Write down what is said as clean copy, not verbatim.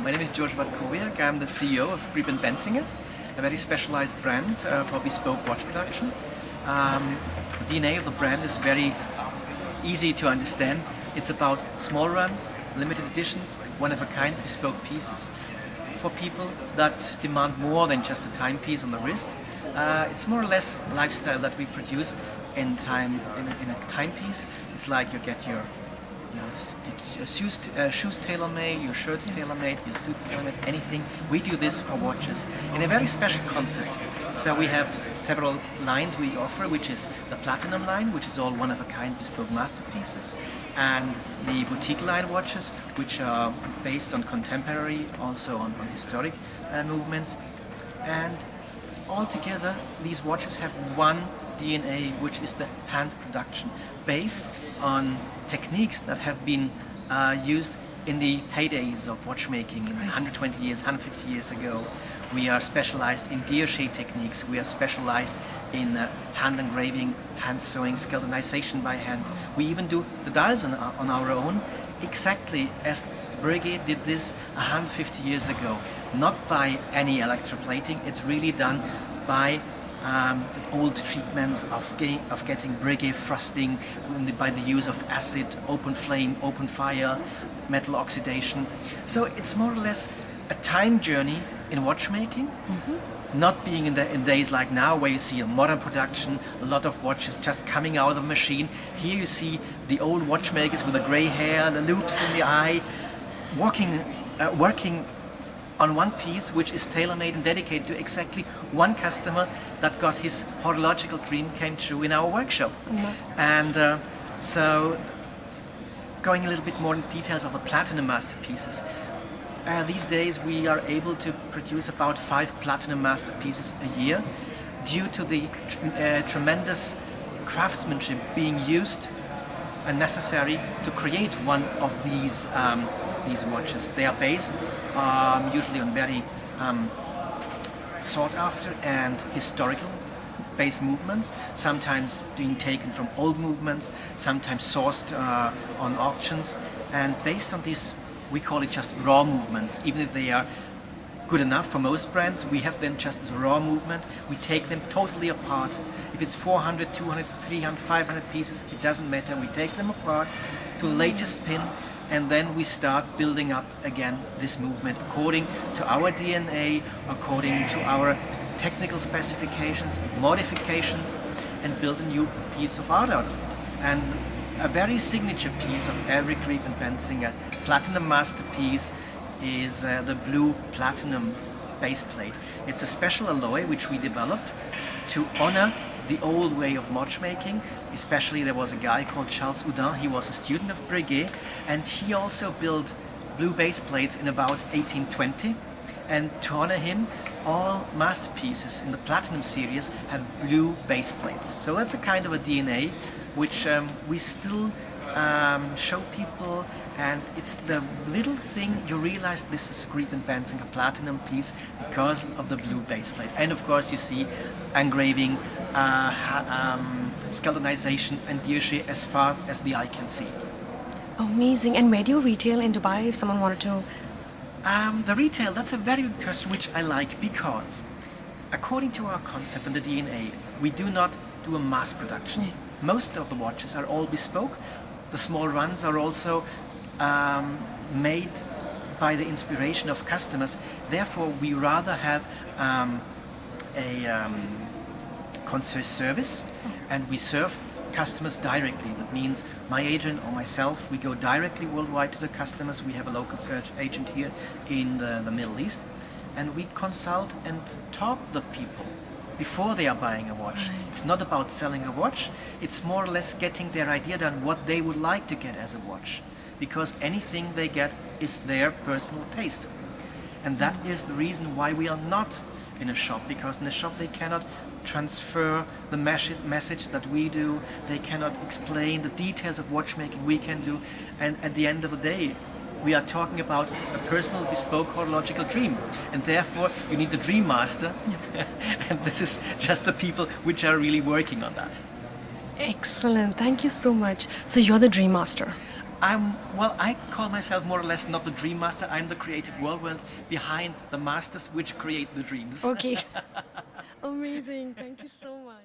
My name is George Watkowiak. I'm the CEO of Grip & Benzinger, a very specialized brand for bespoke watch production. The DNA of the brand is very easy to understand. It's about small runs, limited editions, one-of-a-kind bespoke pieces for people that demand more than just a timepiece on the wrist. It's more or less lifestyle that we produce in a timepiece. It's like you get your shoes tailor-made, your shirts tailor-made, your suits tailor-made, anything. We do this for watches in a very special concept. So we have several lines we offer, which is the Platinum line, which is all one-of-a-kind bespoke masterpieces, and the boutique line watches, which are based on contemporary, also on historic movements. And altogether, these watches have one DNA, which is the hand production, based on techniques that have been used in the heydays of watchmaking in 120 years, 150 years ago. We are specialized in guilloche techniques. We are specialized in hand engraving, hand sewing, skeletonization by hand. We even do the dials on our own, exactly as Breguet did this 150 years ago. Not by any electroplating, it's really done by the old treatments of getting Breguet frosting by the use of acid, open flame, open fire, metal oxidation. So it's more or less a time journey in watchmaking, not being in days like now where you see a modern production, a lot of watches just coming out of the machine. Here you see the old watchmakers with the gray hair, the loops in the eye, working on one piece which is tailor-made and dedicated to exactly one customer that got his horological dream came true in our workshop. And so going a little bit more in details of the Platinum masterpieces. These days we are able to produce about 5 Platinum masterpieces a year due to the tremendous craftsmanship being used and necessary to create one of these watches. They are based usually on very sought after and historical base movements, sometimes being taken from old movements, sometimes sourced on auctions, and based on these, we call it just raw movements. Even if they are good enough for most brands, we have them just as a raw movement. We take them totally apart. If it's 400, 200, 300, 500 pieces, it doesn't matter. We take them apart to the latest pin, and then we start building up again this movement according to our DNA, according to our technical specifications, modifications, and build a new piece of art out of it. And a very signature piece of every Grip & Benzinger Platinum masterpiece is the blue platinum base plate. It's a special alloy which we developed to honor the old way of watchmaking. Especially there was a guy called Charles Houdin. He was a student of Breguet, and he also built blue base plates in about 1820. And to honor him, all masterpieces in the Platinum series have blue base plates. So that's a kind of a DNA which we still show people, and it's the little thing you realize this is a Grip & Benzinger Platinum piece because of the blue base plate. And of course you see engraving, skeletonization and guilloche as far as the eye can see. Amazing. And where do you retail in Dubai if someone wanted to? The retail, that's a very good question which I like, because according to our concept and the DNA, we do not do a mass production. Most of the watches are all bespoke. The small runs are also made by the inspiration of customers. Therefore, we rather have a concierge service, and we serve customers directly. That means my agent or myself, we go directly worldwide to the customers. We have a local search agent here in the Middle East, and we consult and talk to the people before they are buying a watch. It's not about selling a watch, it's more or less getting their idea done what they would like to get as a watch, because anything they get is their personal taste. And that is the reason why we are not in a shop, because in a shop they cannot transfer the message that we do, they cannot explain the details of watchmaking we can do, and at the end of the day we are talking about a personal bespoke horological dream, and therefore you need the dream master. And this is just the people which are really working on that. Excellent. Thank you so much. So you're the dream master. I call myself more or less not the dream master. I'm the creative whirlwind behind the masters which create the dreams. Okay. Amazing. Thank you so much.